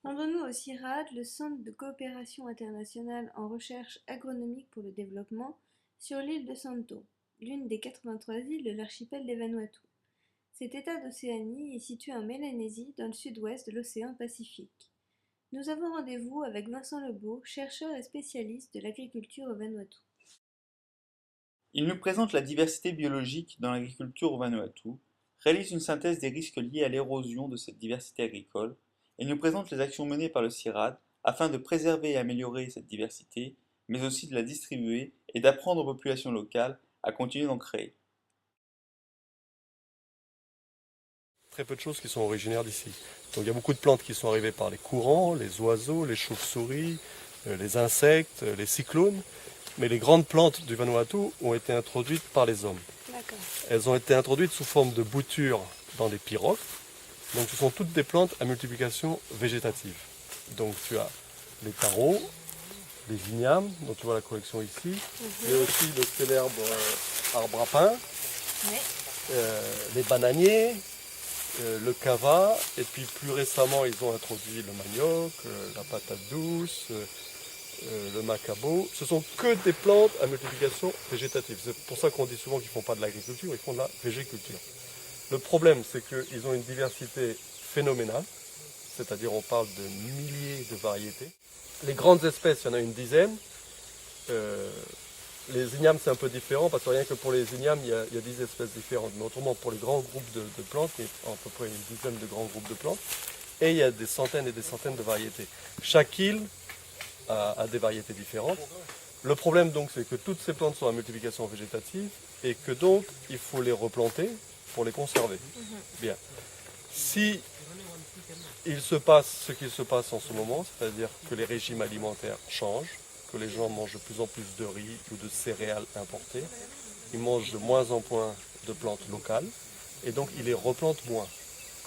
Rendons-nous au CIRAD, le Centre de coopération internationale en recherche agronomique pour le développement, sur l'île de Santo, l'une des 83 îles de l'archipel des Vanuatu. Cet état d'Océanie est situé en Mélanésie, dans le sud-ouest de l'océan Pacifique. Nous avons rendez-vous avec Vincent Lebeau, chercheur et spécialiste de l'agriculture au Vanuatu. Il nous présente la diversité biologique dans l'agriculture au Vanuatu, réalise une synthèse des risques liés à l'érosion de cette diversité agricole et nous présente les actions menées par le CIRAD afin de préserver et améliorer cette diversité, mais aussi de la distribuer et d'apprendre aux populations locales à continuer d'en créer. Très peu de choses qui sont originaires d'ici. Donc il y a beaucoup de plantes qui sont arrivées par les courants, les oiseaux, les chauves-souris, les insectes, les cyclones. Mais les grandes plantes du Vanuatu ont été introduites par les hommes. D'accord. Elles ont été introduites sous forme de boutures dans les pirogues. Donc ce sont toutes des plantes à multiplication végétative. Donc tu as les taros, les ignames, dont tu vois la collection ici, et aussi le célèbre arbre à pain, Oui. les bananiers, le cava, et puis plus récemment ils ont introduit le manioc, la patate douce, le macabo. Ce sont que des plantes à multiplication végétative. C'est pour ça qu'on dit souvent qu'ils ne font pas de l'agriculture, ils font de la végéculture. Le problème, c'est qu'ils ont une diversité phénoménale, c'est-à-dire on parle de milliers de variétés. Les grandes espèces, il y en a une dizaine. Les ignames, c'est un peu différent, parce que rien que pour les ignames, il y a 10 espèces différentes. Mais autrement, pour les grands groupes de plantes, il y a à peu près une dizaine de grands groupes de plantes, et il y a des centaines et des centaines de variétés. Chaque île a des variétés différentes. Le problème donc, c'est que toutes ces plantes sont à multiplication végétative, et que donc, il faut les replanter pour les conserver. Bien. Si il se passe ce qu'il se passe en ce moment, c'est-à-dire que les régimes alimentaires changent, que les gens mangent de plus en plus de riz ou de céréales importées, ils mangent de moins en moins de plantes locales, et donc ils les replantent moins.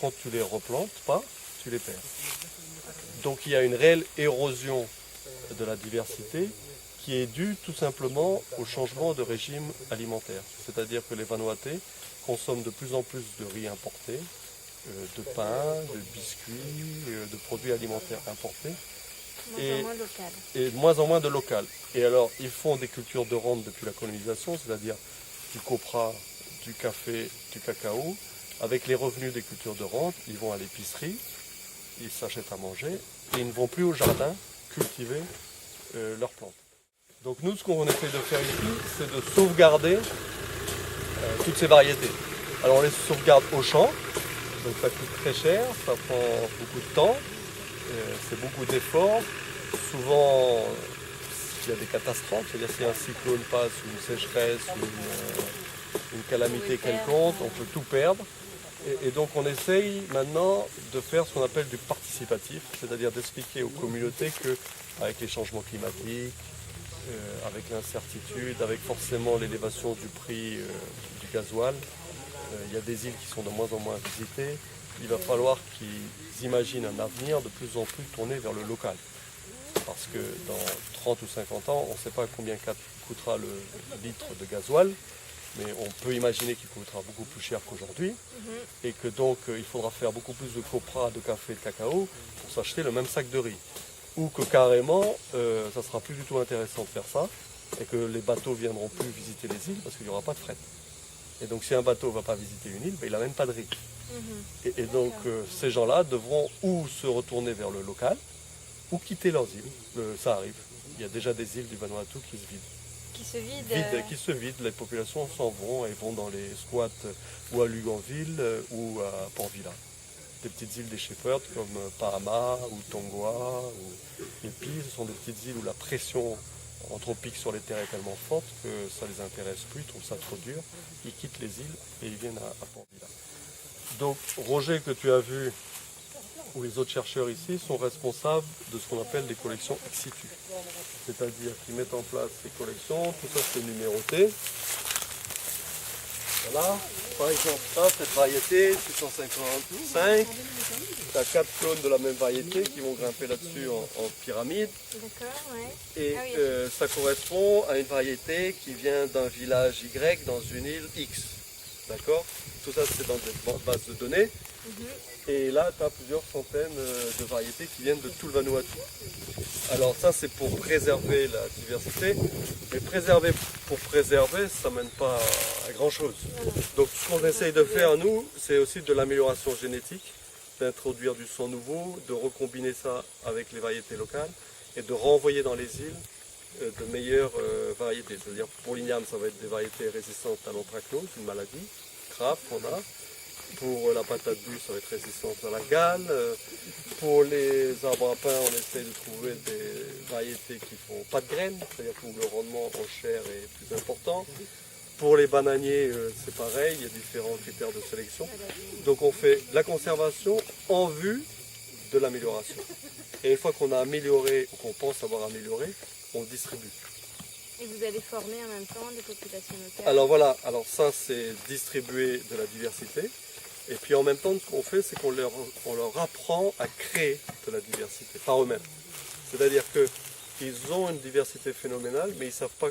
Quand tu les replantes pas, tu les perds. Donc il y a une réelle érosion de la diversité qui est due tout simplement au changement de régime alimentaire. C'est-à-dire que les Vanuatais consomment de plus en plus de riz importé, de pain, de biscuits, de produits alimentaires importés. Moins en moins local. Et de moins en moins de local. Et alors, ils font des cultures de rente depuis la colonisation, c'est-à-dire du copra, du café, du cacao. Avec les revenus des cultures de rente, ils vont à l'épicerie, ils s'achètent à manger, et ils ne vont plus au jardin cultiver leurs plantes. Donc nous, ce qu'on essaie de faire ici, c'est de sauvegarder toutes ces variétés. Alors on les sauvegarde au champ, donc ça coûte très cher, ça prend beaucoup de temps, c'est beaucoup d'efforts. Souvent, il y a des catastrophes, c'est-à-dire si un cyclone passe, ou une sécheresse, ou une calamité quelconque, on peut tout perdre. Et donc on essaye maintenant de faire ce qu'on appelle du participatif, c'est-à-dire d'expliquer aux communautés qu'avec les changements climatiques, avec l'incertitude, avec forcément l'élévation du prix du gasoil, il y a des îles qui sont de moins en moins visitées. Il va falloir qu'ils imaginent un avenir de plus en plus tourné vers le local. Parce que dans 30 ou 50 ans, on ne sait pas combien coûtera le litre de gasoil, mais on peut imaginer qu'il coûtera beaucoup plus cher qu'aujourd'hui, et que donc il faudra faire beaucoup plus de copra, de café, de cacao pour s'acheter le même sac de riz. Ou que carrément, ça sera plus du tout intéressant de faire ça, et que les bateaux viendront plus visiter les îles parce qu'il n'y aura pas de fret. Et donc si un bateau ne va pas visiter une île, ben, il n'amène pas de riz. Et donc ces gens-là devront ou se retourner vers le local, ou quitter leurs îles. Ça arrive. Il y a déjà des îles du Vanuatu qui se vident. Qui se vide. Qui se vident. Les populations s'en vont et vont dans les squats ou à Luganville ou à Port-Vila. Des petites îles des shepherds comme Bahama ou Tonga ou Epi, ce sont des petites îles où la pression anthropique sur les terres est tellement forte que ça ne les intéresse plus, ils trouvent ça trop dur. Ils quittent les îles et ils viennent à Port-Vila. Donc Roger que tu as vu, ou les autres chercheurs ici, sont responsables de ce qu'on appelle des collections ex situ. C'est-à-dire qu'ils mettent en place ces collections, tout ça c'est numéroté. Voilà, par exemple ça, cette variété, 655, tu as 4 clones de la même variété qui vont grimper là-dessus en pyramide. D'accord, ouais. Et Ah oui. ça correspond à une variété qui vient d'un village Y dans une île X. D'accord? Tout ça, c'est dans des bases de données. Et là, tu as plusieurs centaines de variétés qui viennent de tout le Vanuatu. Alors ça, c'est pour préserver la diversité. Mais préserver pour préserver, ça ne mène pas à grand-chose. Donc ce qu'on essaye de faire, nous, c'est aussi de l'amélioration génétique, d'introduire du son nouveau, de recombiner ça avec les variétés locales et de renvoyer dans les îles de meilleures variétés. C'est-à-dire pour l'igname, ça va être des variétés résistantes à l'anthracnose, une maladie grave qu'on a. Pour la patate douce, ça va être résistante à la gale. Pour les arbres à pain, on essaie de trouver des variétés qui font pas de graines, c'est-à-dire où le rendement en chair est plus important. Pour les bananiers, c'est pareil, il y a différents critères de sélection. Donc on fait la conservation en vue de l'amélioration. Et une fois qu'on a amélioré, ou qu'on pense avoir amélioré, on distribue. Et vous allez former en même temps des populations locales? Alors voilà, alors ça c'est distribuer de la diversité. Et puis en même temps, ce qu'on fait, c'est qu'on leur apprend à créer de la diversité par eux-mêmes. C'est-à-dire qu'ils ont une diversité phénoménale, mais ils ne savent pas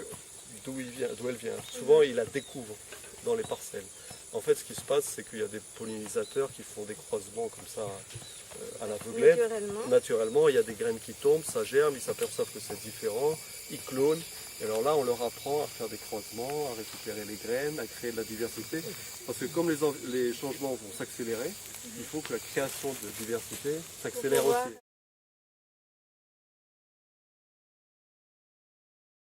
d'où elle vient. Souvent, ils la découvrent dans les parcelles. En fait, ce qui se passe, c'est qu'il y a des pollinisateurs qui font des croisements comme ça à l'aveuglette. Naturellement, il y a des graines qui tombent, ça germe, ils s'aperçoivent que c'est différent, ils clonent. Et alors là, on leur apprend à faire des croisements, à récupérer les graines, à créer de la diversité. Parce que comme les changements vont s'accélérer, il faut que la création de diversité s'accélère aussi.